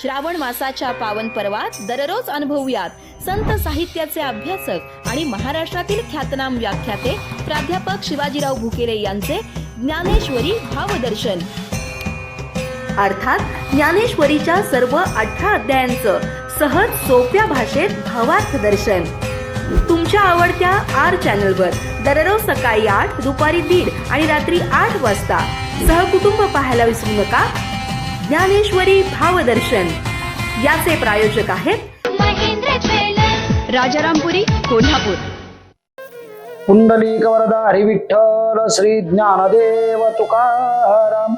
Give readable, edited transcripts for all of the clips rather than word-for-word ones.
श्रावण मासाच्या पावन पर्वात दररोज अनुभवूयात संत साहित्याचे अभ्यासक आणि महाराष्ट्रातील ख्यातनाम व्याख्याते प्राध्यापक शिवाजीराव भुकेले यांचे ज्ञानेश्वरी भावदर्शन, अर्थात ज्ञानेश्वरीच्या सर्व 18 अध्यायांचं सहज सोप्या भाषेत भावार्थ दर्शन तुमच्या आवडत्या आर चॅनलवर दररोज सकाळी 8, दुपारी 1:30 आणि रात्री 8 वाजता सहकुटुंब पाहायला विसरू नका. ज्ञानेश्वरी भावदर्शन याचे प्रायोजक आहेत महेंद्र ज्वेलर्स, राजारामपुरी, कोल्हापूर. पुंडलिक वरदा हरी विठ्ठल श्री ज्ञानदेव तुकाराम.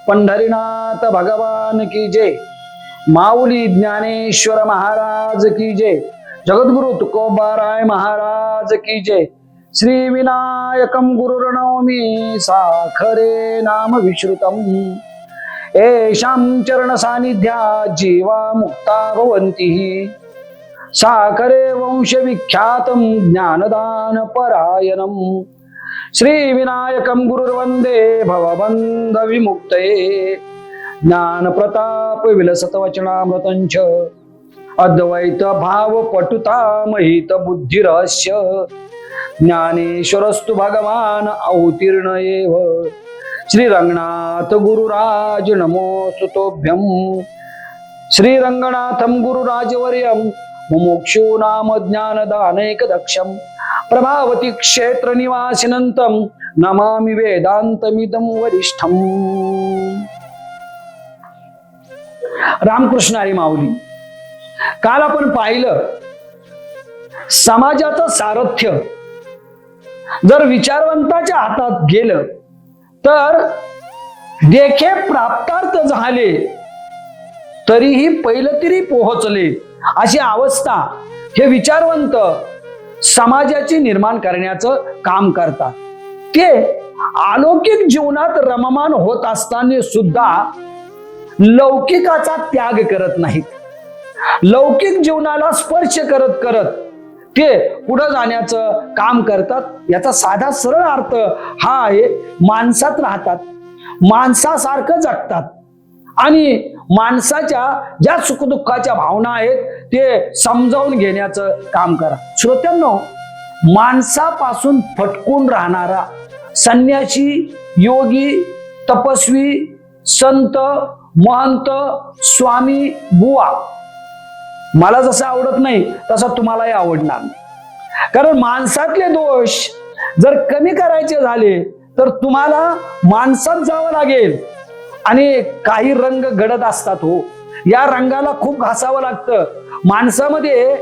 पंढरीनाथ भगवान की जय. माऊली ज्ञानेश्वर महाराज की जय. जगद्गुरु तुकोबाराय महाराज की जय. श्री विनायकं गुरुर्नौमि साखरे नाम विश्रुतम्. येषां चरण सानिध्या जीवा मुक्ता भवन्ति. साखरे वंश विख्यातं ज्ञानदान परायणम्. श्री विनायकं गुरुर्वंदे भवबंध विमुक्तये. ज्ञान प्रताप विलसत वचनामृतंच. अद्वैत भाव पटुता महित बुद्धी रहस्य. ज्ञानेश्वरस्तु भगवान अवतीर्ण एव. श्री रंगनाथ गुरुराज नमोस्तुतोभ्यं. श्री रंगनाथं गुरुराजवर्यं मुमुक्षु नाम ज्ञानदानैक दक्षं. प्रभावती क्षेत्र निवासिनंतं नमामि वेदांतमिदं वरिष्ठं. रामकृष्ण हरी माऊली. काल आपण पाहिलं समाजाचं सारथ्य जर विचारवंताच्या हातात गेलं तर देखे प्राप्तार्थ झाले तरीही पैलतीरी पोहोचले अशी अवस्था हे विचारवंत समाजाची निर्माण करण्याचं काम करतात. ते अलौकिक जीवनात रममान होत असताना सुद्धा लौकिकाचा त्याग करत नाहीत. लौकिक जीवनाला स्पर्श करत करत ते पुढे जाण्याचं काम करतात. याचा साधा सरळ अर्थ हा आहे, माणसात राहतात, माणसासारखं जगतात आणि माणसाच्या ज्या सुखदुःखाच्या भावना आहेत ते समजावून घेण्याचं काम करा. श्रोत्यांनो, माणसापासून फटकून राहणारा संन्यासी, योगी, तपस्वी, संत, महंत, स्वामी, बुवा मला जसं आवडत नाही तसं तुम्हालाही आवडणार नाही. कारण माणसातले दोष जर कमी करायचे झाले तर तुम्हाला माणसात जावं लागेल. आणि काही रंग घडत असतात हो, या रंगाला खूप घासावं लागतं. माणसामध्ये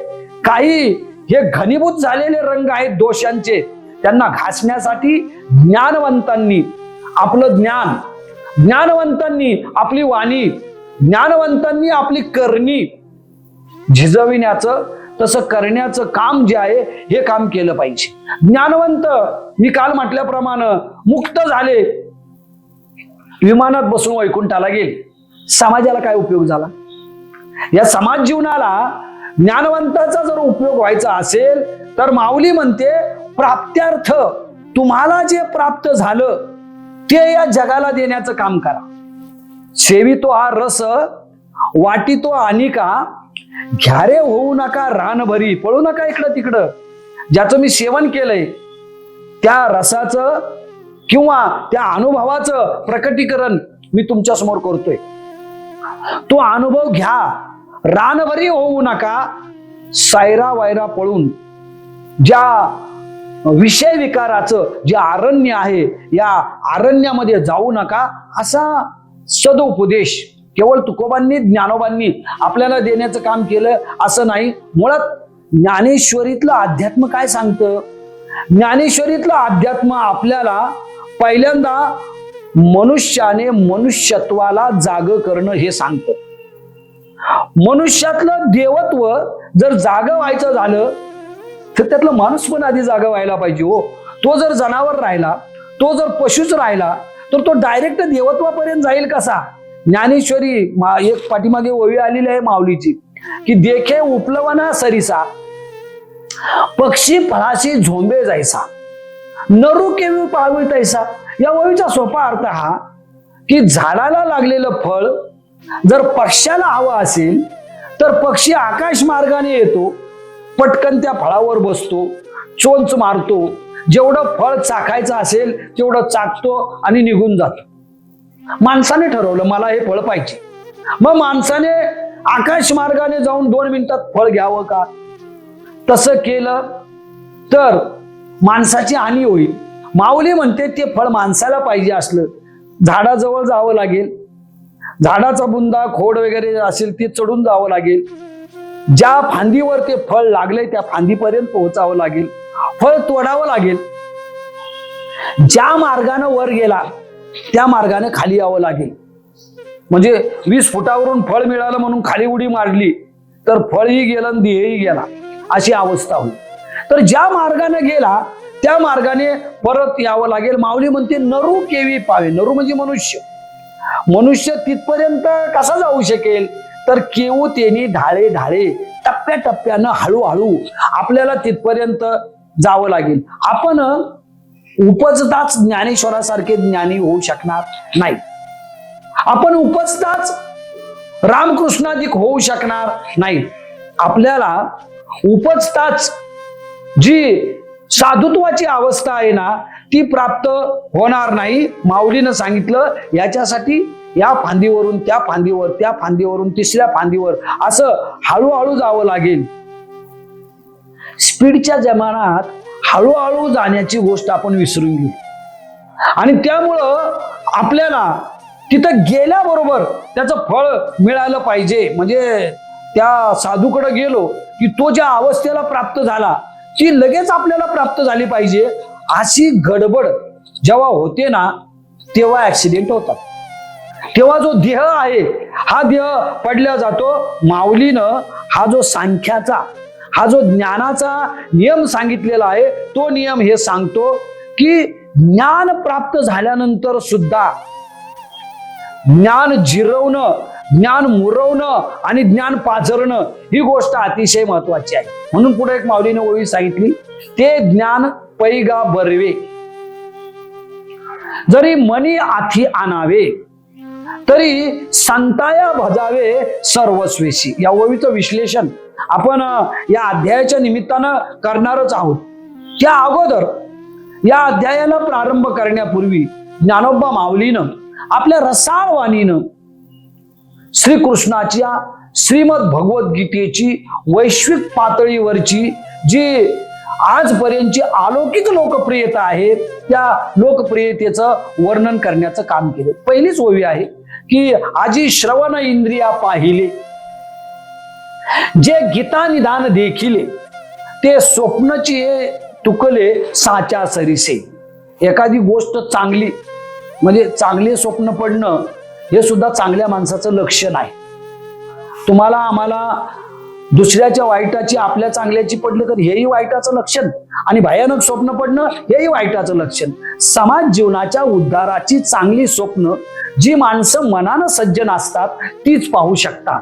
काही हे घनीभूत झालेले रंग आहेत दोषांचे, त्यांना घासण्यासाठी ज्ञानवंतांनी आपलं ज्ञान, ज्ञानवंतांनी आपली वाणी, ज्ञानवंतांनी आपली करणी झिजविण्याचं, तसं करण्याचं काम जे आहे हे काम केलं पाहिजे. ज्ञानवंत मी काल म्हटल्याप्रमाणे मुक्त झाले, विमानात बसून वैकुंठाला गेले. समाजाला काय उपयोग झाला? या समाज जीवनाला ज्ञानवंताचा जर उपयोग व्हायचा असेल तर माऊली म्हणते प्राप्त्यार्थ, तुम्हाला जे प्राप्त झालं ते या जगाला देण्याचं काम करा. सेवितो हा रस, वाटितो अनिका, घ्यारे होऊ नका रानभरी, पळू नका इकडं तिकडं. ज्याचं मी सेवन केलंय त्या रसाचं किंवा त्या अनुभवाचं प्रकटीकरण मी तुमच्या समोर करतोय. तो अनुभव घ्या, रानभरी होऊ नका. सायरा वायरा पळून ज्या विषय विकाराचं जे अरण्य आहे या अरण्यामध्ये जाऊ नका, असा सदुपदेश केवळ तुकोबांनी, ज्ञानोबांनी आपल्याला देण्याचं काम केलं असं नाही. मुळात ज्ञानेश्वरीतलं अध्यात्म काय सांगतं? ज्ञानेश्वरीतलं अध्यात्म आपल्याला पहिल्यांदा मनुष्याने मनुष्यत्वाला जाग करणं हे सांगतं. मनुष्यातलं देवत्व जर जाग व्हायचं झालं तर त्यातलं माणूस पण आधी जागा व्हायला पाहिजे हो. तो जर जनावर राहिला, तो जर पशुच राहिला तर तो डायरेक्ट देवत्वापर्यंत जाईल कसा? ज्ञानेश्वरी एक पाठीमागे ओवी आलेली आहे माऊलीची की देखे उपलवना सरिसा, पक्षी फळाशी झोंबे जायसा, नरू केवी पाळवी तैसा. या ओवीचा सोपा अर्थ हा की झाडाला लागलेलं फळ जर पक्ष्याला हवा असेल तर पक्षी आकाश मार्गाने येतो, पटकन त्या फळावर बसतो, चोंच मारतो, जेवढं फळ चाखायचं असेल तेवढं चाखतो आणि निघून जातो. माणसाने ठरवलं मला हे फळ पाहिजे, मग माणसाने आकाश मार्गाने जाऊन 2 मिनिटात फळ घ्यावं का? तसं केलं तर माणसाची हानी होईल. माऊली म्हणते ते फळ माणसाला पाहिजे असलं झाडाजवळ जावं लागेल, झाडाचा बुंदा खोड वगैरे असेल ते चढून जावं लागेल, ज्या फांदीवर ते फळ लागले त्या फांदीपर्यंत पोहोचावं लागेल, फळ तोडावं लागेल, ज्या मार्गाने वर गेला त्या मार्गाने खाली यावं लागेल. म्हणजे 20 फुटावरून फळ मिळालं म्हणून खाली उडी मारली तर फळही गेलं आणि देहही गेला अशी अवस्था होईल. तर ज्या मार्गाने गेला त्या मार्गाने परत यावं लागेल. माऊली म्हणते नरू केवी पावे. नरू म्हणजे मनुष्य. मनुष्य तिथपर्यंत कसा जाऊ शकेल तर केवू तेनी ढाळे ढाळे टप्प्याटप्प्यानं हळूहळू आपल्याला तिथपर्यंत जावं लागेल. आपण उपजताच ज्ञानेश्वरासारखे ज्ञानी होऊ शकणार नाही. आपण उपजताच रामकृष्णाधिक होऊ शकणार नाही. आपल्याला उपजताच जी साधुत्वाची अवस्था आहे ना ती प्राप्त होणार नाही. माऊलीनं सांगितलं याच्यासाठी या फांदीवरून त्या फांदीवर, त्या फांदीवरून तिसऱ्या फांदीवर असं हळूहळू जावं लागेल. स्पीडच्या जमान्यात हळूहळू जाण्याची गोष्ट आपण विसरून गेली आणि त्यामुळं आपल्याला तिथं गेल्याबरोबर त्याचं फळ मिळालं पाहिजे. म्हणजे त्या साधूकडे गेलो की तो ज्या अवस्थेला प्राप्त झाला ती लगेच आपल्याला प्राप्त झाली पाहिजे. अशी गडबड जेव्हा होते ना तेव्हा ऍक्सिडेंट होतात. तेव्हा जो देह आहे हा देह पडला जातो. माऊलीनं हा जो सांख्याचा, हा जो ज्ञानाचा नियम सांगितलेला आहे तो नियम हे सांगतो की ज्ञान प्राप्त झाल्यानंतर सुद्धा ज्ञान जिरवणं, ज्ञान मुरवणं आणि ज्ञान पाझरणं ही गोष्ट अतिशय महत्वाची आहे. म्हणून पुढे एक माऊलीने ओळी सांगितली, ते ज्ञान पैगा बरवे जरी मनी आथी आणावे तरी संताया भजावे सर्वस्वेशी. या ओळीचं विश्लेषण आपण या अध्यायाच्या निमित्तानं करणारच आहोत. त्या अगोदर या अध्यायाला प्रारंभ करण्यापूर्वी ज्ञानोबा माऊलीनं आपल्या रसाळ वाणीनं श्रीकृष्णाच्या श्रीमद भगवद्गीतेची वैश्विक पातळीवरची जी आजपर्यंतची अलौकिक लोकप्रियता आहे त्या लोकप्रियतेचं वर्णन करण्याचं काम केलं. पहिलीच ओवी आहे की आजी श्रवण इंद्रिया पाहिले, जे गीता निधान देखिले, ते स्वप्नची तुकले साच्या सरीसे. एखादी गोष्ट चांगली म्हणजे चांगले स्वप्न पडणं हे सुद्धा चांगल्या माणसाचं लक्षण आहे. तुम्हाला आम्हाला दुसऱ्याच्या वाईटाची आपल्या चांगल्याची पडलं तर हेही वाईटाचं लक्षण आणि भयानक स्वप्न पडणं हेही वाईटाचं लक्षण. समाज जीवनाच्या उद्धाराची चांगली स्वप्न जी माणसं मनानं सज्जन असतात तीच पाहू शकतात.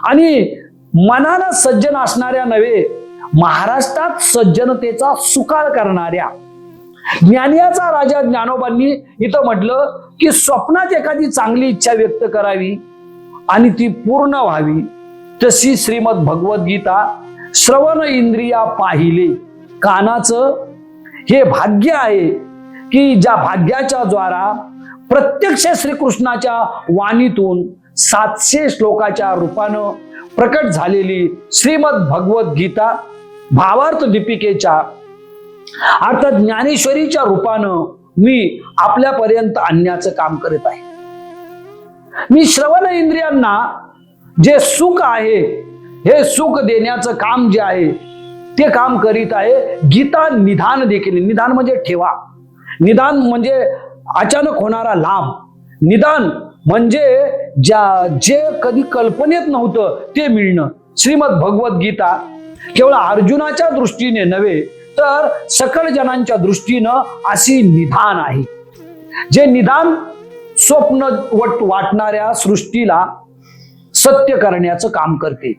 आणि मनानं सज्जन असणाऱ्या नव्हे, महाराष्ट्रात सज्जनतेचा सुकाळ करणाऱ्या ज्ञानियाचा राजा ज्ञानोबांनी इथं म्हटलं की स्वप्नात एखादी चांगली इच्छा व्यक्त करावी आणि ती पूर्ण व्हावी. तशी श्रीमद भगवद्गीता श्रवण इंद्रिया पाहिले, कानाचं हे भाग्य आहे की ज्या भाग्याच्या द्वारा प्रत्यक्ष श्रीकृष्णाच्या वाणीतून 700 श्लोकाच्या रूपानं प्रकट झालेली श्रीमद भगवद्गीता भावार्थ दीपिकेच्या अर्थात ज्ञानेश्वरीच्या रूपानं मी आपल्यापर्यंत आणण्याचं काम करत आहे. मी श्रवण इंद्रियांना जे सुख आहे हे सुख देण्याचं काम जे आहे ते काम करीत आहे. गीता निधान देखील, निधान म्हणजे ठेवा, निदान म्हणजे अचानक होणारा लाभ, निदान म्हणजे जे कधी कल्पनेत नव्हतं ते मिळणं. श्रीमद भगवद्गीता केवळ अर्जुनाच्या दृष्टीने नव्हे तर सकल जनांच्या दृष्टीनं अशी निधान आहे. जे निदान स्वप्न वाटणाऱ्या सृष्टीला सत्य करण्याचं काम करते.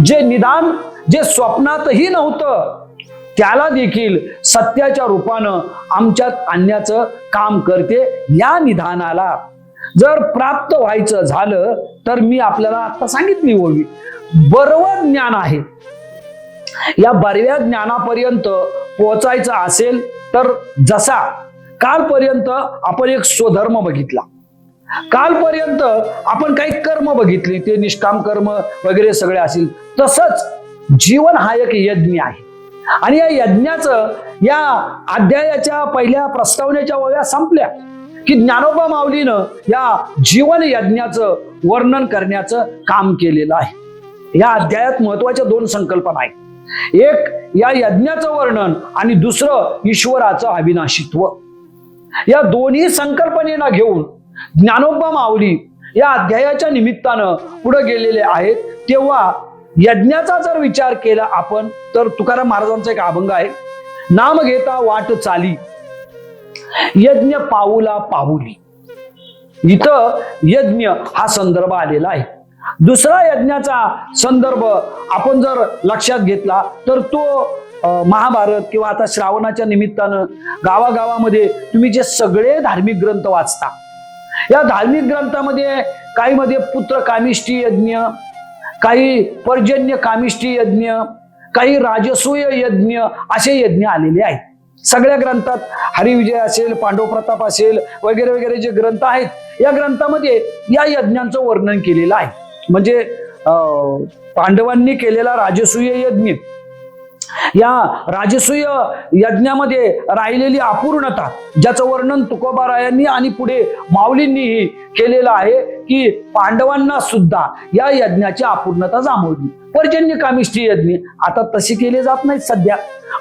जे निदान जे स्वप्नातही नव्हतं त्याला देखील सत्याच्या रूपानं आमच्यात आणण्याचं काम करते. या निधानाला जर प्राप्त व्हायचं झालं तर मी आपल्याला आता सांगितली ओवी, बरवं ज्ञान आहे. या बरव्या ज्ञानापर्यंत पोहोचायचं असेल तर जसा कालपर्यंत आपण एक स्वधर्म बघितला, कालपर्यंत आपण काही कर्म बघितली, ते निष्काम कर्म वगैरे सगळे असतील, तसंच जीवन हा एक यज्ञ आहे. आणि या यज्ञाचं या अध्यायाच्या पहिल्या प्रस्तावनेच्या ओव्या संपल्या की ज्ञानोबा माऊलीनं या जीवन यज्ञाचं वर्णन करण्याचं काम केलेलं आहे. या अध्यायात महत्वाच्या दोन संकल्पना आहेत. एक या यज्ञाचं वर्णन आणि दुसरं ईश्वराचं अविनाशित्व. या दोन्ही संकल्पनेला घेऊन ज्ञानोबा माऊली या अध्यायाच्या निमित्तानं पुढे गेलेले आहेत. तेव्हा यज्ञाचा जर विचार केला आपण तर तुकाराम महाराजांचा एक अभंग आहे, नाम घेता वाट चाली यज्ञ पाऊला पाऊली. इथं यज्ञ हा संदर्भ आलेला आहे. दुसरा यज्ञाचा संदर्भ आपण जर लक्षात घेतला तर तो महाभारत किंवा आता श्रावणाच्या निमित्तानं गावागावामध्ये तुम्ही जे सगळे धार्मिक ग्रंथ वाचता, या धार्मिक ग्रंथामध्ये काही मध्ये पुत्र कामिष्ठी यज्ञ, काही पर्जन्य कामिष्ठी यज्ञ, काही राजसूय यज्ञ असे यज्ञ आलेले आहेत. सगळ्या ग्रंथात हरिविजय असेल, पांडव प्रताप असेल वगैरे वगैरे जे ग्रंथ आहेत, या ग्रंथामध्ये या यज्ञांचं वर्णन केलेलं आहे. म्हणजे पांडवांनी केलेला राजसूय यज्ञ, या राजसूय यज्ञामध्ये राहिलेली अपूर्णता ज्याचं वर्णन तुकोबारायांनी आणि पुढे माऊलींनीही केलेलं आहे की पांडवांना सुद्धा या यज्ञाची अपूर्णता जाणवली. पर्जन्य कामिष्ठी यज्ञ आता तसे केले जात नाहीत सध्या,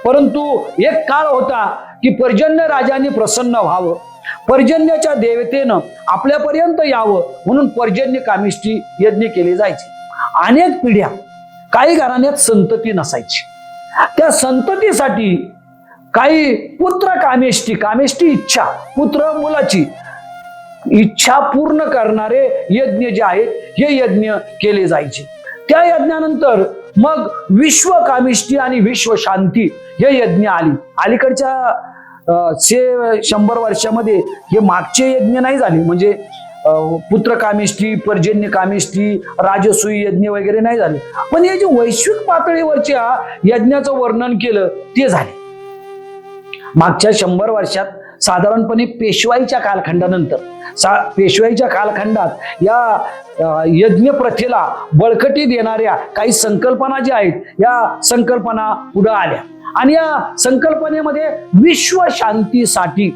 परंतु एक काळ होता की पर्जन्य राजांनी प्रसन्न व्हावं, पर्जन्याच्या देवतेनं आपल्यापर्यंत यावं म्हणून पर्जन्य कामिष्ठी यज्ञ केले जायचे. अनेक पिढ्या काही घराण्यात संतती नसायची, त्या संततीसाठी काही पुत्र कामेष्टी, कामेष्टी इच्छा, पुत्र मुलाची इच्छा पूर्ण करणारे यज्ञ जे आहेत हे यज्ञ केले जायचे. त्या यज्ञानंतर मग विश्व कामिष्टी आणि विश्व शांती हे यज्ञ आली. अलीकडच्या 100 वर्षामध्ये हे मागचे यज्ञ नाही झाले, म्हणजे पुत्र कामिष्टी, पर्जन्य कामिष्टी, राजसूय यज्ञ वगैरे नाही झाले, पण हे जे वैश्विक पातळीवरच्या यज्ञाचं वर्णन केलं ते झाले. मागच्या 100 वर्षात साधारणपणे पेशवाईच्या कालखंडानंतर, पेशवाईच्या कालखंडात या यज्ञ प्रथेला बळकटी देणाऱ्या काही संकल्पना ज्या आहेत या संकल्पना पुढे आल्या आणि या संकल्पनेमध्ये विश्व शांतीसाठी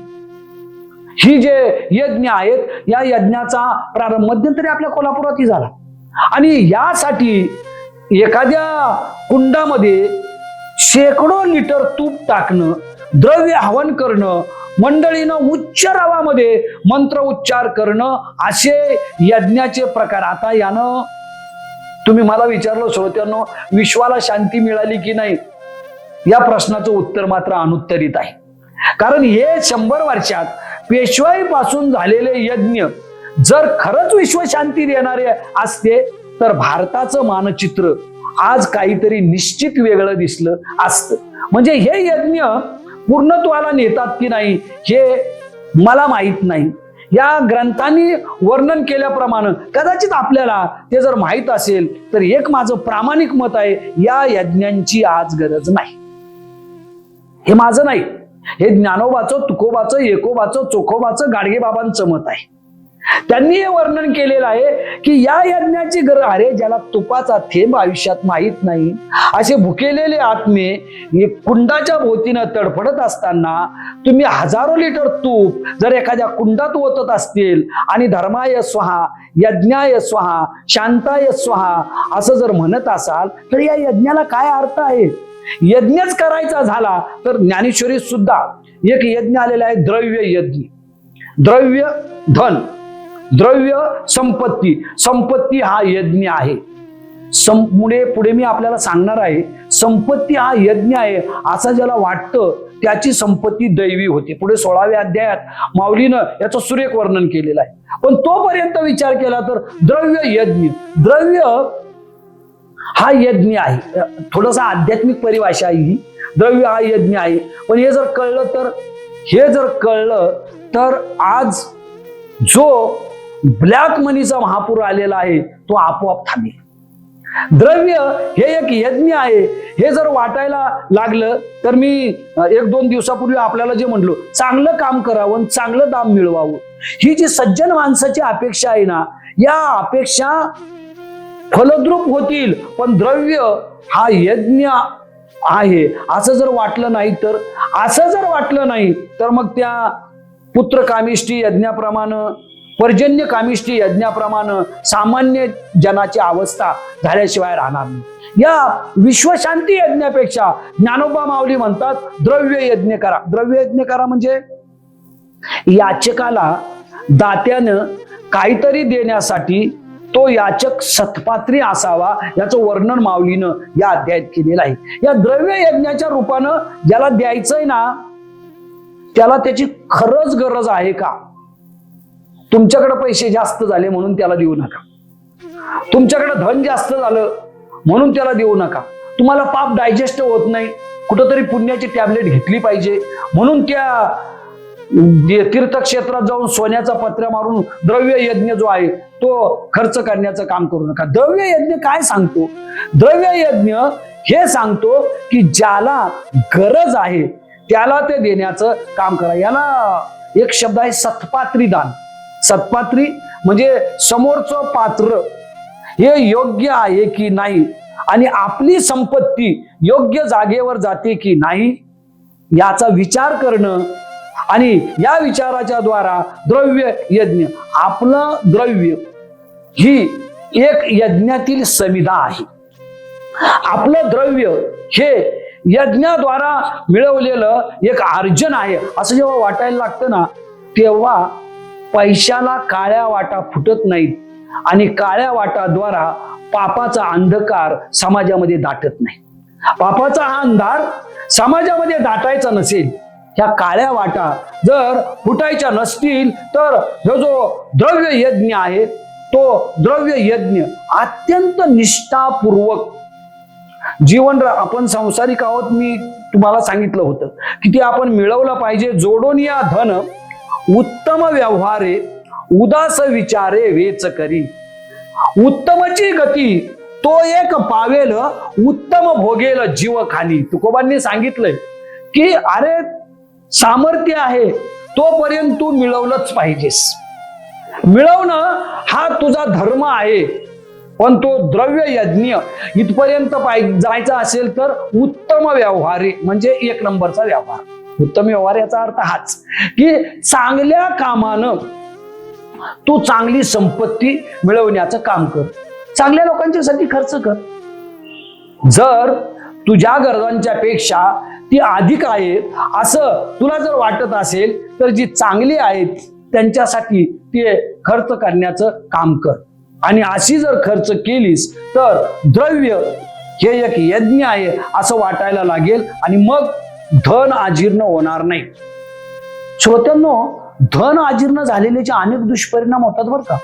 ही जे यज्ञ आहेत या यज्ञाचा प्रारंभ मध्यंतरी आपल्या कोल्हापुरातही झाला. आणि यासाठी एखाद्या कुंडामध्ये शेकडो लिटर तूप टाकणं, द्रव्य हवन करणं, मंडळीनं उच्च रावामध्ये मंत्र उच्चार करणं असे यज्ञाचे प्रकार. आता यानं तुम्ही मला विचारलं श्रोत्यांनो, विश्वाला शांती मिळाली की नाही या प्रश्नाचं उत्तर मात्र अनुत्तरित आहे. कारण हे 100 वर्षात पेशवाईपासून झालेले यज्ञ जर खरंच विश्वशांती देणारे असते तर भारताचं मानचित्र आज काहीतरी निश्चित वेगळं दिसलं असतं. म्हणजे हे यज्ञ पूर्णत्वाला नेतात की नाही हे मला माहित नाही. या ग्रंथांनी वर्णन केल्याप्रमाणे कदाचित आपल्याला ते जर माहित असेल तर एक माझं प्रामाणिक मत आहे, या यज्ञांची आज गरज नाही. हे माझं नाही, हे ज्ञानोबाचं, तुकोबाचं, एकोबाचं, चोखोबाचं, गाडगेबाबांचं मत आहे. त्यांनी हे वर्णन केलेलं आहे की या यज्ञाची गरज, अरे ज्याला तुपाचा थेंब आयुष्यात माहित नाही असे भुकेलेले आत्मे कुंडाच्या भोवतीनं तडफडत असताना तुम्ही हजारो लिटर तूप जर एखाद्या कुंडात ओतत असतील आणि धर्माय स्वाहा, यज्ञाय स्वाहा, शांताय स्वाहा असं जर म्हणत असाल तर या यज्ञाला काय अर्थ आहे? यज्ञच करायचा झाला तर ज्ञानेश्वरीत सुद्धा एक यज्ञ आलेला आहे, द्रव्य यज्ञ. द्रव्य धन, द्रव्य संपत्ती, संपत्ती हा यज्ञ आहे. पुढे मी आपल्याला सांगणार आहे, संपत्ती हा यज्ञ आहे असं ज्याला वाटतं त्याची संपत्ती दैवी होते. पुढे 16व्या अध्यायात माऊलीनं याचं सुरेख वर्णन केलेलं आहे. पण तोपर्यंत विचार केला तर द्रव्य यज्ञ, द्रव्य हा यज्ञ आहे. थोडासा आध्यात्मिक परिभाषा आहे ही, द्रव्य हा यज्ञ आहे. पण हे जर कळलं तर आज जो ब्लॅक मनीचा महापूर आलेला आहे तो आपोआप थांबेल. द्रव्य हे एक यज्ञ आहे हे जर वाटायला लागलं तर मी 1-2 दिवसापूर्वी आपल्याला जे म्हणलो, चांगलं काम करावं, चांगलं दाम मिळवावं, ही जी सज्जन माणसाची अपेक्षा आहे ना, या अपेक्षा फलद्रूप होतील. पण द्रव्य हा यज्ञ आहे असं जर वाटलं नाही तर मग त्या पुत्रकामिष्टी यज्ञाप्रमाणे, पर्जन्य कामिष्टी यज्ञाप्रमाणे सामान्य जनाची अवस्था झाल्याशिवाय राहणार नाही. या विश्वशांती यज्ञापेक्षा ज्ञानोबा माऊली म्हणतात द्रव्य यज्ञ करा. द्रव्य यज्ञ करा म्हणजे याचकाला दात्यानं काहीतरी देण्यासाठी तो याचक सत्पात्री असावा याचं वर्णन माऊलीनं या अध्यायात केलेलं आहे. या द्रव्य यज्ञाच्या रूपानं ज्याला द्यायचंय ना त्याला त्याची खरंच गरज आहे का? तुमच्याकडे पैसे जास्त झाले म्हणून त्याला देऊ नका. तुमच्याकडे धन जास्त झालं म्हणून त्याला देऊ नका. तुम्हाला पाप डायजेस्ट होत नाही, कुठंतरी पुण्याची टॅबलेट घेतली पाहिजे म्हणून त्या तीर्थक्षेत्रात जाऊन सोन्याचा पत्र्या मारून द्रव्य यज्ञ जो आहे तो खर्च करण्याचं काम करू नका. द्रव्य यज्ञ काय सांगतो? द्रव्य यज्ञ हे सांगतो की ज्याला गरज आहे त्याला ते देण्याचं काम करा. याला एक शब्द आहे सत्पात्री दान. सत्पात्री म्हणजे समोरचं पात्र हे योग्य आहे की नाही आणि आपली संपत्ती योग्य जागेवर जाते की नाही याचा विचार करणं आणि या विचाराच्या द्वारा द्रव्य यज्ञ, आपलं द्रव्य ही एक यज्ञातील समिधा आहे. आपलं द्रव्य हे यज्ञाद्वारा मिळवलेलं एक अर्जन आहे असं जेव्हा वाटायला लागतं ना तेव्हा पैशाला काळ्या वाटा फुटत नाहीत आणि काळ्या वाटाद्वारा पापाचा अंधकार समाजामध्ये दाटत नाही. पापाचा हा अंधार समाजामध्ये दाटायचा नसेल, ह्या काळ्या वाटा जर फुटायच्या नसतील तर जो द्रव्य यज्ञ आहे तो द्रव्य यज्ञ अत्यंत निष्ठापूर्वक जीवन, आपण संसारिक आहोत, मी तुम्हाला सांगितलं होतं की ते आपण मिळवलं पाहिजे. जोडून या धन उत्तम व्यवहारे उदास विचारे वेच करी. उत्तमची गती तो एक पावेल, उत्तम भोगेल जीव खाली. तुकोबांनी सांगितलंय की अरे सामर्थ्य आहे तोपर्यंत तू मिळवलंच पाहिजेस. मिळवणं हा तुझा धर्म आहे, पण तो द्रव्य यज्ञ इथपर्यंत जायचा असेल तर उत्तम व्यवहारे म्हणजे 1 नंबरचा व्यवहार. उत्तम व्यवहार याचा अर्थ हाच की चांगल्या कामानं तू चांगली संपत्ती मिळवण्याचं काम कर, चांगल्या लोकांच्यासाठी खर्च कर. जर तुझ्या गरजांच्या पेक्षा ती अधिक आहे असं तुला जर वाटत असेल तर जी चांगली आहेत त्यांच्यासाठी ते खर्च करण्याचं काम कर. आणि अशी जर खर्च केलीस तर द्रव्य हे एक यज्ञ आहे असं वाटायला लागेल आणि मग धन अजीर्ण होणार नाही. श्रोत्यांनो, धन अजीर्ण झालेल्याचे अनेक दुष्परिणाम होतात बरं का.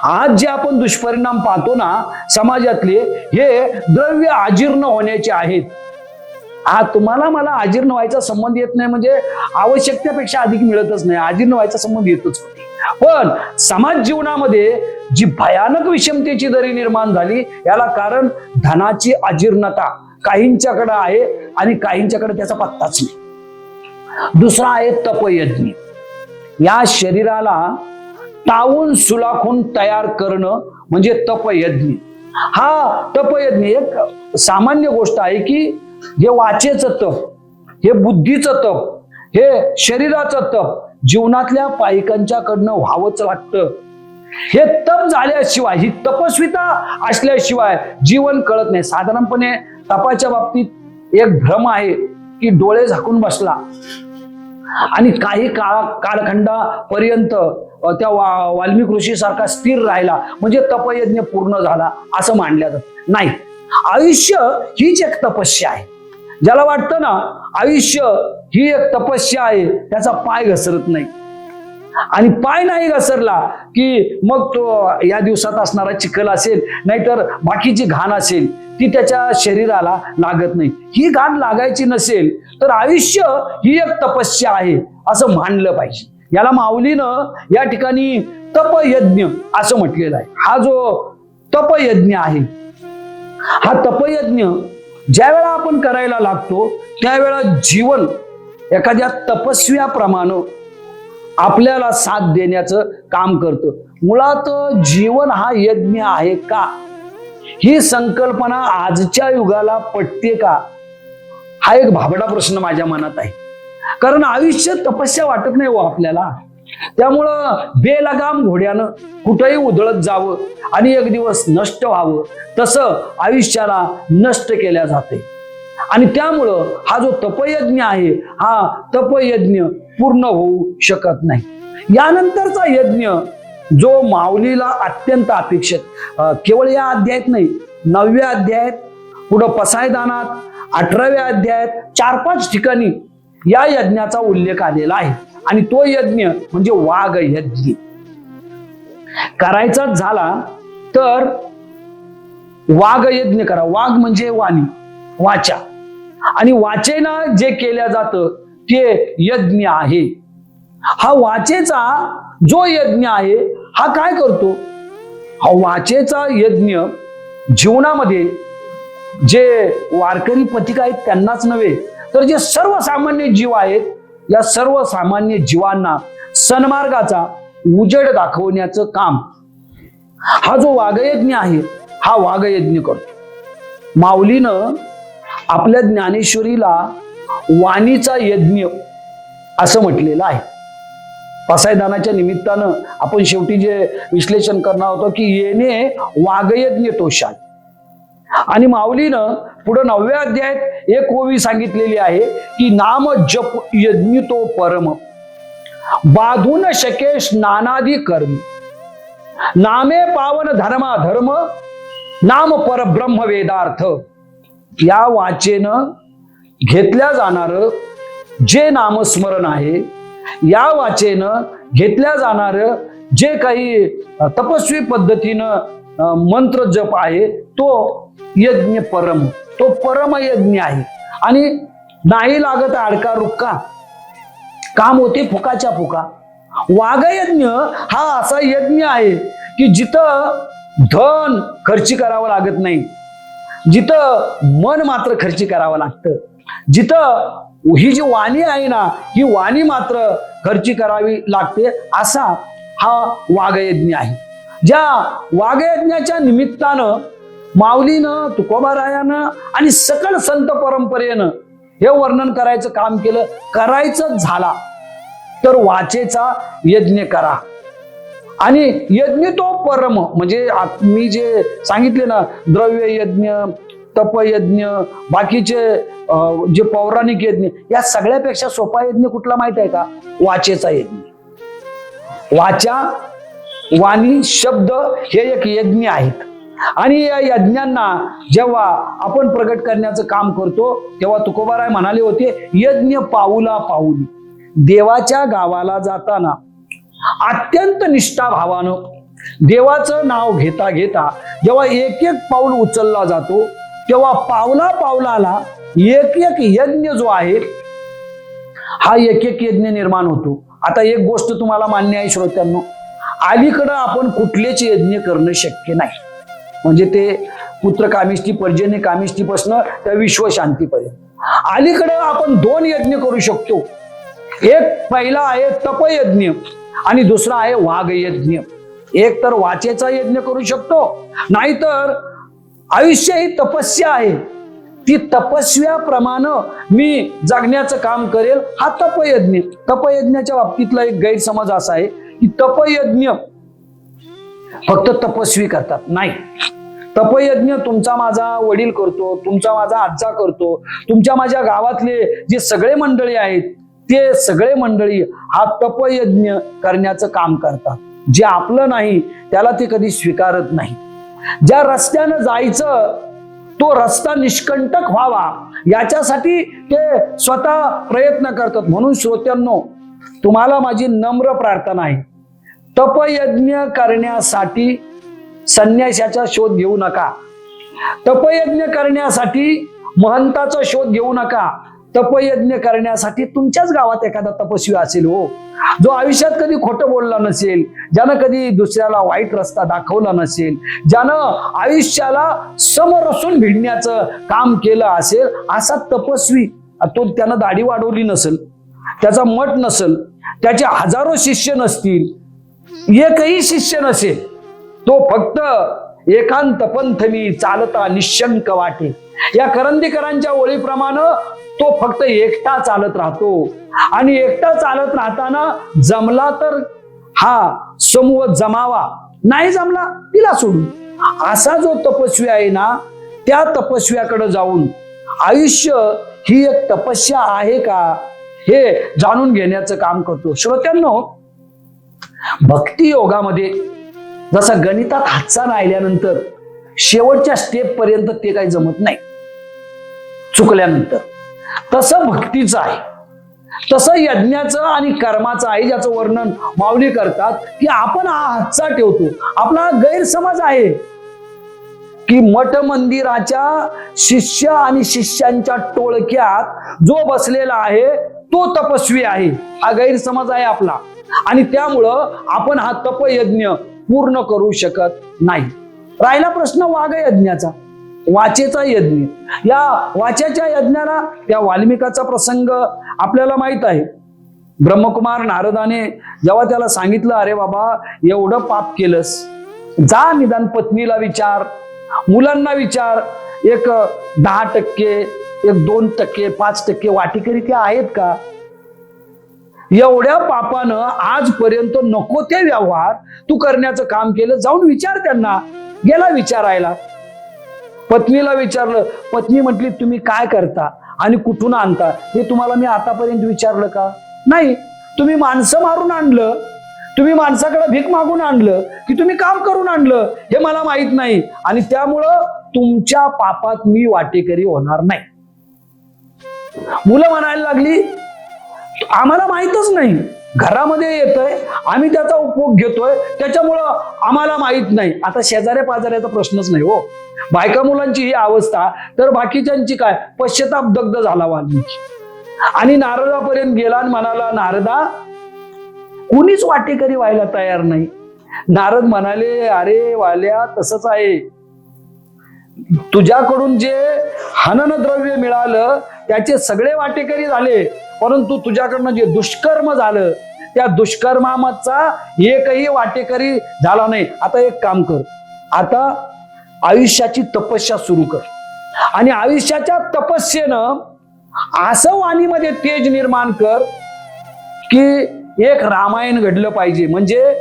आज जे आपण दुष्परिणाम पाहतो ना समाजातले, हे द्रव्य अजीर्ण होण्याचे आहेत. तुम्हाला मला अजीर्ण व्हायचा संबंध येत नाही म्हणजे आवश्यकतेपेक्षा अधिक मिळतच नाही, अजीर्ण व्हायचा संबंध येतच होते. पण समाज जीवनामध्ये जी भयानक विषमतेची दरी निर्माण झाली याला कारण धनाची अजीर्णता काहींच्याकडे आहे आणि काहींच्याकडे त्याचा पत्ताच नाही. दुसरा आहे तपयज्ञ. या शरीराला टावून सुलाखून तयार करणं म्हणजे तपयज्ञ. हा तपयज्ञ एक सामान्य गोष्ट आहे की हे वाचेचं तप, हे बुद्धीचं तप, हे शरीराचं तप जीवनातल्या पायिकांच्याकडनं व्हावंच लागतं. हे तप झाल्याशिवाय, ही तपस्विता असल्याशिवाय जीवन कळत नाही. साधारणपणे तपाच्या बाबतीत एक भ्रम आहे की डोळे झाकून बसला आणि काही कालखंडापर्यंत त्या वाल्मिक ऋषी सारखा स्थिर राहिला म्हणजे तपयज्ञ पूर्ण झाला असं मानलं जात नाही. आयुष्य हीच एक तपस्या आहे. ज्याला वाटतं ना आयुष्य ही एक तपस्या आहे त्याचा पाय घसरत नाही, आणि पाय नाही घसरला की मग तो या दिवसात असणारा चिखल असेल नाहीतर बाकीची घाण असेल ती त्याच्या शरीराला लागत नाही. ही घाण लागायची नसेल तर आयुष्य ही एक तपस्या आहे असं मानलं पाहिजे. याला माऊलीनं या ठिकाणी तपयज्ञ असं म्हटलेलं आहे. हा जो तपयज्ञ आहे, हा तपयज्ञ ज्या वेळा आपण करायला लागतो त्यावेळा जीवन एखाद्या तपस्व्याप्रमाणे आपल्याला साथ देण्याचं काम करतं. मुळात जीवन हा यज्ञ आहे का, ही संकल्पना आजच्या युगाला पटते का, हा एक भाबडा प्रश्न माझ्या मनात आहे. कारण आयुष्य तपस्या वाटत नाही हो आपल्याला. त्यामुळं बेलगाम घोड्यानं कुठेही उधळत जावं आणि एक दिवस नष्ट व्हावं, तसं आयुष्याला नष्ट केल्या जाते. आणि त्यामुळं हा जो तपयज्ञ आहे, हा तपयज्ञ पूर्ण होऊ शकत नाही. यानंतरचा यज्ञ जो माऊलीला अत्यंत अपेक्षित, केवळ या अध्यायात नाही, 9व्या अध्यायात, पुढं पसायदानात, 18व्या अध्यायात 4-5 ठिकाणी या यज्ञाचा उल्लेख आलेला आहे. आणि तो यज्ञ म्हणजे वाघ यज्ञ. करायचा झाला तर वाघ यज्ञ करा. वाघ म्हणजे वाणी, वाचा, आणि वाचेनं जे केल्या जातं ते यज्ञ आहे. हा वाचेचा जो यज्ञ आहे हा काय करतो, हा वाचेचा यज्ञ जीवनामध्ये जे वारकरी पथिक आहेत त्यांनाच नव्हे तर जे सर्वसामान्य जीव आहेत, या सर्वसामान्य जीवांना सन्मार्गाचा उजेड दाखवण्याचं काम हा जो वाघयज्ञ आहे हा वाघयज्ञ करतो. माऊलीनं आपल्या ज्ञानेश्वरीला वाणीचा यज्ञ असं म्हटलेलं आहे. पसायदानाच्या निमित्तानं आपण शेवटी जे विश्लेषण करणार होतो की येणे वाघयज्ञ तोषाल. आणि माऊलीनं पुढे 9व्या अध्यायात एक ओवी सांगितलेली आहे की नाम जप यज्ञ तो परम, बाधून शकेश नानादी कर्म, नामे पावन धर्मा धर्म, नाम परब्रह्म वेदार्थ. या वाचेनं घेतल्या जाणार जे नामस्मरण आहे, या वाचेनं घेतल्या जाणार जे काही तपस्वी पद्धतीनं मंत्र जप आहे तो यज्ञ परम, तो परम यज्ञ आहे. आणि नाही लागत अडका रुक्का, काम होते फुकाच्या फुका. वाघयज्ञ हा असा यज्ञ आहे की जिथं धन खर्ची करावं लागत नाही, जिथं मन मात्र खर्ची करावं लागतं, जिथं ही जी वाणी आहे ना ही वाणी मात्र खर्ची करावी लागते, असा हा वाघयज्ञ आहे. ज्या वाघयज्ञाच्या निमित्तानं माऊलीनं, तुकोबारायानं आणि सकल संत परंपरेनं हे वर्णन करायचं काम केलं. करायचं झाला तर वाचेचा यज्ञ करा. आणि यज्ञ तो परम म्हणजे मी जे सांगितले ना, द्रव्य यज्ञ, तपयज्ञ, बाकीचे जे पौराणिक यज्ञ, या सगळ्यापेक्षा सोपा यज्ञ कुठला माहित आहे का? वाचेचा यज्ञ. वाचा, वाणी, शब्द हे एक यज्ञ आहेत. आणि या यज्ञांना जेव्हा आपण प्रगट करण्याचं काम करतो तेव्हा तुकोबाराय म्हणाले होते, यज्ञ पाऊला पाऊली. देवाच्या गावाला जाताना अत्यंत निष्ठाभावानं देवाचं नाव घेता घेता जेव्हा एक एक पाऊल उचलला जातो तेव्हा पावला पावलाला एक एक यज्ञ जो आहे हा एक एक यज्ञ निर्माण होतो. आता एक गोष्ट तुम्हाला मान्य आहे श्रोत्यांनो, अलीकडं आपण कुठलेच यज्ञ करणं शक्य नाही. म्हणजे ते पुत्र कामिष्ठी, पर्जन्य कामिष्ठी पासून त्या विश्वशांतीपर्यंत अलीकडं आपण 2 यज्ञ करू शकतो. एक पहिला आहे तपयज्ञ आणि दुसरा आहे वाघयज्ञ. एक तर वाचेचा यज्ञ करू शकतो, नाहीतर आयुष्य ही तपस्या आहे, ती तपस्याप्रमाणे मी जगण्याचं काम करेल, हा तपयज्ञ. तपयज्ञाच्या बाबतीतला एक गैरसमज असा आहे की तपयज्ञ फक्त तपस्वी करतात. नाही, तपयज्ञ तुमचा माझा वडील करतो, तुमचा माझा आजा करतो, तुमच्या माझ्या गावातले जे सगळे मंडळी आहेत ते सगळे मंडळी हा तपयज्ञ करण्याचं काम करतात. जे आपलं नाही त्याला ते कधी स्वीकारत नाही. ज्या रस्त्यानं जायचं तो रस्ता निष्कंटक व्हावा याच्यासाठी ते स्वतः प्रयत्न करतात. म्हणून श्रोत्यांनो, तुम्हाला माझी नम्र प्रार्थना आहे, तपयज्ञ करण्यासाठी संन्यासाचा शोध घेऊ नका. तपयज्ञ करण्यासाठी महंताचा शोध घेऊ नका. तपयज्ञ करण्यासाठी तुमच्याच गावात एखादा तपस्वी असेल हो, जो आयुष्यात कधी खोटं बोलला नसेल, ज्यानं कधी दुसऱ्याला वाईट रस्ता दाखवला नसेल, ज्यानं आयुष्याला समरसून भिडण्याचं काम केलं असेल, असा तपस्वी. तो त्यानं दाढी वाढवली नसेल, त्याचा मठ नसेल, त्याचे हजारो शिष्य नसतील, एकही शिष्य नसेल, तो फक्त एकांत पंथ मी चालता निशंक वाटे, या करंदीकरांच्या ओळीप्रमाणे तो फक्त एकटा चालत राहतो. आणि एकटा चालत राहताना जमला तर हा समूह जमावा, नाही जमला तिला सोडून. असा जो तपस्वी आहे ना, त्या तपस्व्याकडे जाऊन आयुष्य ही एक तपस्या आहे का हे जाणून घेण्याचं काम करतो. श्रोत्यांनो, भक्ती योगामध्ये जसा गणितात हातचा राहिल्यानंतर शेवटच्या स्टेप पर्यंत ते काही जमत नाही चुकल्यानंतर, तसं भक्तीचं आहे, तसं यज्ञाचं आणि कर्माचं आहे, ज्याचं वर्णन माऊली करतात की आपण हा हातचा ठेवतो. आपला गैरसमज आहे की मठ मंदिराच्या शिष्य आणि शिष्यांच्या टोळक्यात जो बसलेला आहे तो तपस्वी आहे, हा गैरसमज आहे आपला. आणि त्यामुळं आपण हा तपयज्ञ पूर्ण करू शकत नाही. राहिला प्रश्न वाघ यज्ञाचा, वाचेचा यज्ञ. या वाचेच्या यज्ञाला त्या वाल्मिकाचा प्रसंग आपल्याला माहित आहे. ब्रह्मकुमार नारदाने जेव्हा त्याला सांगितलं, अरे बाबा एवढं पाप केलंस, जा निदान पत्नीला विचार, मुलांना विचार, एक 10%, एक 2%, 5% वाटेकरी ते आहेत का? एवढ्या पापानं आजपर्यंत नको ते व्यवहार तू करण्याचं काम केलं, जाऊन विचार त्यांना. गेला विचारायला, पत्नीला विचारलं. पत्नी म्हटली, तुम्ही काय करता आणि कुठून आणता हे तुम्हाला मी आतापर्यंत विचारलं का? नाही. तुम्ही माणसं मारून आणलं, तुम्ही माणसाकडे भीक मागून आणलं की तुम्ही काम करून आणलं हे मला माहित नाही, आणि त्यामुळं तुमच्या पापात मी वाटेकरी होणार नाही. मुलं म्हणायला लागली, आम्हाला माहितच नाही, घरामध्ये येतोय, आम्ही त्याचा उपभोग घेतोय, त्याच्यामुळं आम्हाला माहित नाही. आता शेजाऱ्या पाजाऱ्याचा प्रश्नच नाही हो, बायका मुलांची ही अवस्था, तर बाकीच्यांची काय? पश्चाताप दग्ध झाला वाल्मिकी. आणि नारदापर्यंत गेला आणि म्हणाला, नारदा कुणीच वाटेकरी व्हायला तयार नाही. नारद म्हणाले, अरे वाल्या, तसंच आहे, तुझ्याकडून जे हनन द्रव्य मिळालं त्याचे सगळे वाटेकरी झाले, परंतु तुझ्याकडनं जे दुष्कर्म झालं त्या दुष्कर्माचा एकही वाटेकरी झाला नाही. आता एक काम कर, आता आयुष्याची तपस्या सुरू कर, आणि आयुष्याच्या तपस्येनं असं वाणीमध्ये तेज निर्माण कर की एक रामायण घडलं पाहिजे. म्हणजे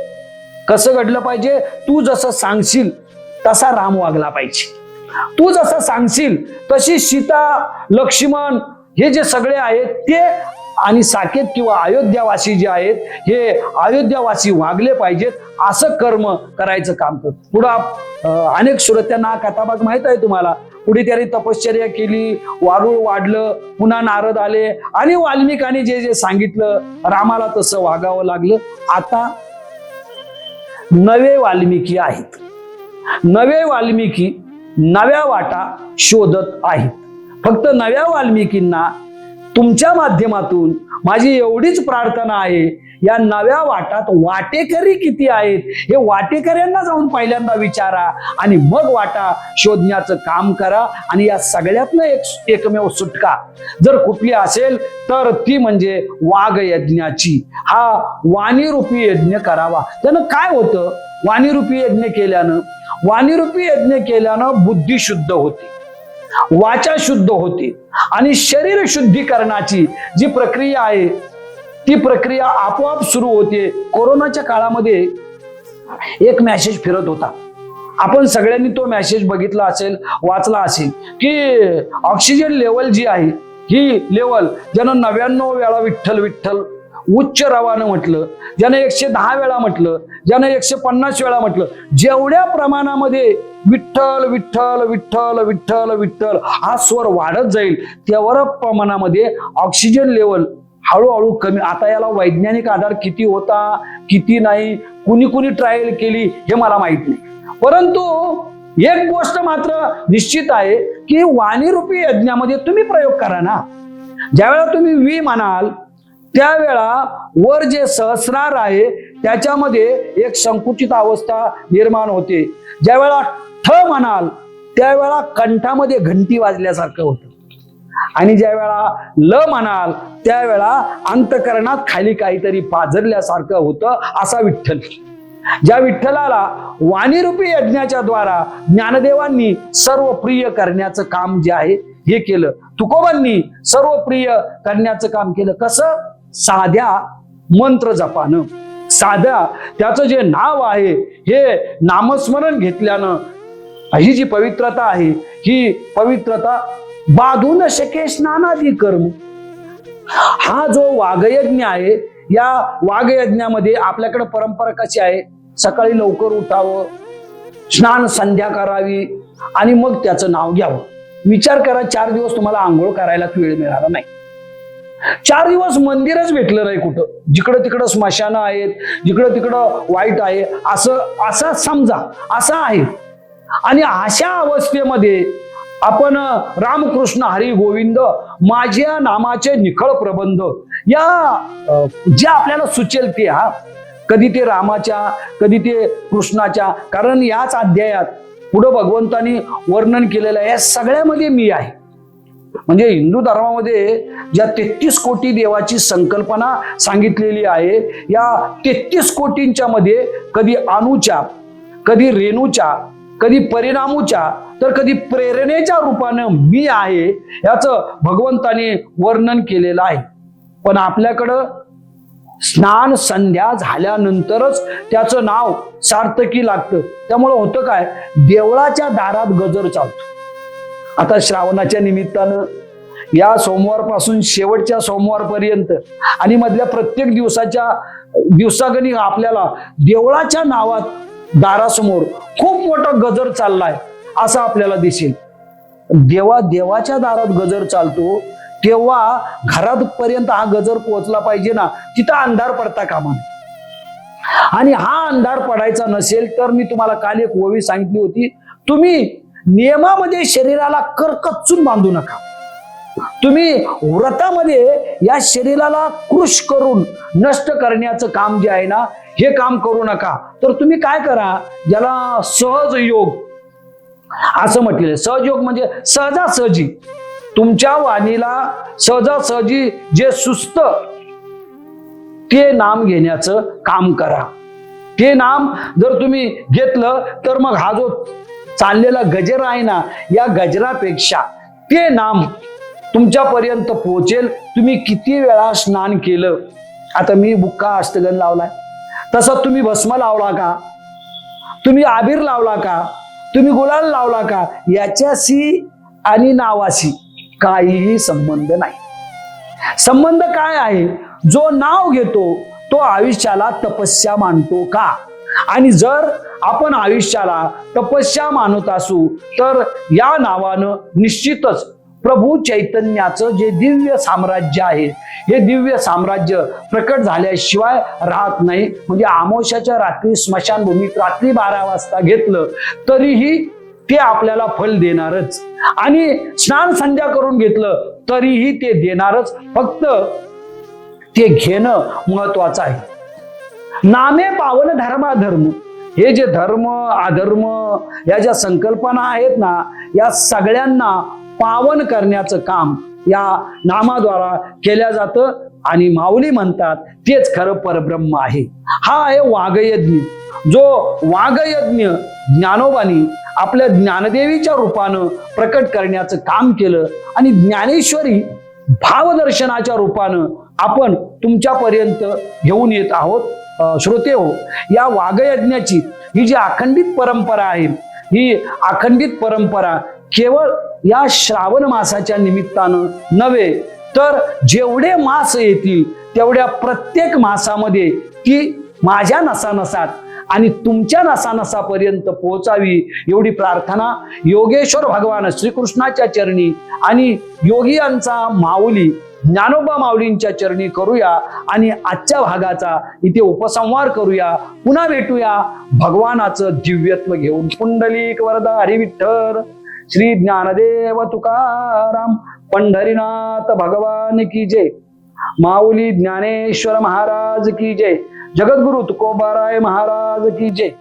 कसं घडलं पाहिजे? तू जसं सांगशील तसा राम वागला पाहिजे, तू जसं सांगशील तशी सीता, लक्ष्मण हे जे सगळे आहेत ते, आणि साकेत किंवा अयोध्यावासी जे आहेत हे अयोध्यावासी वागले पाहिजेत, असं कर्म करायचं काम करतो. पुढं अनेक श्रोत्यांना कथाभाग माहित आहे तुम्हाला. पुढे त्याने तपश्चर्या केली, वारुळ वाढलं, पुन्हा नारद आले आणि वाल्मिकाने जे जे सांगितलं रामाला तसं वागावं लागलं. आता नवे वाल्मिकी आहेत, नवे वाल्मिकी नव्या वाटा शोधत आहेत. फक्त नव्या वाल्मिकींना तुमच्या माध्यमातून माझी एवढीच प्रार्थना आहे, या नव्या वाटात वाटेकरी किती आहेत हे वाटेकऱ्यांना जाऊन पहिल्यांदा विचारा, आणि मग वाटा शोधण्याचं काम करा. आणि या सगळ्यातनं एकमेव सुटका जर कुठली असेल तर ती म्हणजे वाघ यज्ञाची. हा वाणीरूपी यज्ञ करावा. त्यानं काय होतं? वाणीरूपी यज्ञ केल्यानं बुद्धी शुद्ध होते, वाचा शुद्ध होते, आणि शरीर शुद्धीकरणाची जी प्रक्रिया आहे ती प्रक्रिया आपोआप सुरू होते. कोरोनाच्या काळामध्ये एक मेसेज फिरत होता, आपण सगळ्यांनी तो मेसेज बघितला असेल, वाचला असेल, की ऑक्सिजन लेवल जी आहे ही लेवल ज्यानं 99 वेळा विठ्ठल विठ्ठल उच्च रवानं म्हटलं, ज्यानं 110 वेळा म्हटलं, ज्यानं 150 वेळा म्हटलं, जेवढ्या प्रमाणामध्ये विठ्ठल विठ्ठल विठ्ठल विठ्ठल विठ्ठल हा स्वर वाढत जाईल तेवढ्या प्रमाणामध्ये ऑक्सिजन लेवल हळूहळू कमी. आता याला वैज्ञानिक आधार किती होता किती नाही, कुणी ट्रायल केली हे मला माहित नाही, परंतु एक गोष्ट मात्र निश्चित आहे की वाणीरूपी यज्ञामध्ये तुम्ही प्रयोग करा ना. ज्यावेळेला तुम्ही वी म्हणाल त्यावेळा वर जे सहस्रार आहे त्याच्यामध्ये एक संकुचित अवस्था निर्माण होते. ज्यावेळेला ठ म्हणाल त्यावेळेला कंठामध्ये घंटी वाजल्यासारखं होतं आणि ज्या वेळा ल म्हणाल त्यावेळा अंतकरणात खाली काहीतरी पाझरल्यासारखं होतं असा विठ्ठल. ज्या विठ्ठलाला वाणीरूपी यज्ञाच्या द्वारा ज्ञानदेवांनी सर्व प्रिय करण्याचं काम जे आहे हे केलं. तुकोबांनी सर्व प्रिय करण्याचं काम केलं. कसं? साध्या मंत्र जपानं, साध्या त्याचं जे नाव आहे हे नामस्मरण घेतल्यानं ही जी पवित्रता आहे ही पवित्रता बाधू न शके स्नानादी कर्म. हा जो वाघयज्ञ आहे या वाघयज्ञामध्ये आपल्याकडे परंपरा कशी आहे? सकाळी लवकर उठावं, स्नान संध्या करावी आणि मग त्याचं नाव घ्यावं. विचार करा, 4 दिवस तुम्हाला आंघोळ करायला वेळ मिळाला नाही, 4 दिवस मंदिरच भेटलं नाही कुठं, जिकडं तिकडं स्मशानं आहेत, जिकडं तिकडं वाईट आहे असं समजा असं आहे. आणि अशा अवस्थेमध्ये आपण रामकृष्ण हरी गोविंद माझ्या नामाचे निखळ प्रबंध या जे आपल्याला सुचेल ते, कधी ते रामाच्या कधी ते कृष्णाच्या, कारण याच अध्यायात पुढे भगवंतानी वर्णन केलेलं आहे. या सगळ्यामध्ये मी आहे. म्हणजे हिंदू धर्मामध्ये ज्या 33 कोटी देवाची संकल्पना सांगितलेली आहे या 33 कोटींच्या मध्ये कधी अणुच्या, कधी रेणूच्या, कधी परिणामूच्या, तर कधी प्रेरणेच्या रूपानं मी आहे याचं भगवंताने वर्णन केलेलं आहे. पण आपल्याकडं स्नान संध्या झाल्यानंतरच त्याचं नाव सार्थकी लागतं. त्यामुळं होतं काय, देवळाच्या दारात गजर चालतो. आता श्रावणाच्या निमित्तानं या सोमवारपासून शेवटच्या सोमवारपर्यंत आणि मधल्या प्रत्येक दिवसागणी आपल्याला देवळाच्या नावात दारासमोर खूप मोठा गजर चाललाय असं आपल्याला दिसेल. देवाच्या दारात गजर चालतो तेव्हा घरापर्यंत हा गजर पोहोचला पाहिजे ना, तिथं अंधार पडता कामा नये. आणि हा अंधार पडायचा नसेल तर मी तुम्हाला काल एक ओवी सांगितली होती, तुम्ही नियमामध्ये शरीराला करकचून बांधू नका. तुम्ही व्रतामध्ये या शरीराला कृश करून नष्ट करण्याचं काम जे आहे ना हे काम करू नका. तर तुम्ही काय करा, ज्याला सहज योग असं म्हटलेलं. सहजयोग म्हणजे सहजासहजी तुमच्या वाणीला सहजासहजी जे सुस्त ते नाम घेण्याचं काम करा. ते नाम जर तुम्ही घेतलं तर मग हा जो चाललेला गजर आहे ना या गजरापेक्षा ते नाम तुमच्यापर्यंत पोहोचेल. तुम्ही किती वेळा स्नान केलं, आता मी बुक्का अष्टगन लावलाय, तसं तुम्ही भस्म लावला का, तुम्ही आबीर लावला का, तुम्ही गुलाल लावला का, याच्याशी आणि नावाशी काहीही संबंध नाही. संबंध काय आहे, जो नाव घेतो तो आयुष्याला तपस्या मानतो का. आणि जर आपण आयुष्याला तपस्या मानत असू तर या नावानं निश्चितच प्रभू चैतन्याचं जे दिव्य साम्राज्य आहे हे दिव्य साम्राज्य प्रकट झाल्याशिवाय राहत नाही. म्हणजे अमावस्याच्या रात्री स्मशानभूमीत रात्री 12 वाजता घेतलं तरीही ते आपल्याला फल देणारच, आणि स्नान संध्या करून घेतलं तरीही ते देणारच. फक्त ते घेणं महत्वाचं आहे. नामे पावन धर्माधर्म, हे जे धर्म अधर्म या ज्या संकल्पना आहेत ना या सगळ्यांना पावन करण्याचं काम या नामाद्वारा केल्या जातं. आणि माऊली म्हणतात तेच खरं परब्रह्म आहे. हा आहे वाघयज्ञ. जो वाघयज्ञ ज्ञानोबानी आपल्या ज्ञानदेवीच्या रूपानं प्रकट करण्याचं काम केलं आणि ज्ञानेश्वरी भावदर्शनाच्या रूपानं आपण तुमच्यापर्यंत घेऊन येत आहोत. श्रोते हो, या वाघयज्ञाची ही जी अखंडित परंपरा आहे ही अखंडित परंपरा केवळ या श्रावण मासाच्या निमित्तानं नव्हे तर जेवढे मास येतील तेवढ्या प्रत्येक मासामध्ये ती माझ्या नसानसात आणि तुमच्या नसानसापर्यंत पोहोचावी एवढी प्रार्थना योगेश्वर भगवान श्रीकृष्णाच्या चरणी आणि योगियांचा माऊली ज्ञानोबा माऊलींच्या चरणी करूया. आणि आजच्या भागाचा इथे उपसंहार करूया. पुन्हा भेटूया भगवानाचं दिव्यत्व घेऊन. पुंडलिक वरदा हरी विठ्ठल. श्री ज्ञानदेव तुकाराम पंढरीनाथ भगवान की जय, माऊली ज्ञानेश्वर महाराज की जय, जगद्गुरु तुकोबाराय महाराज की जय.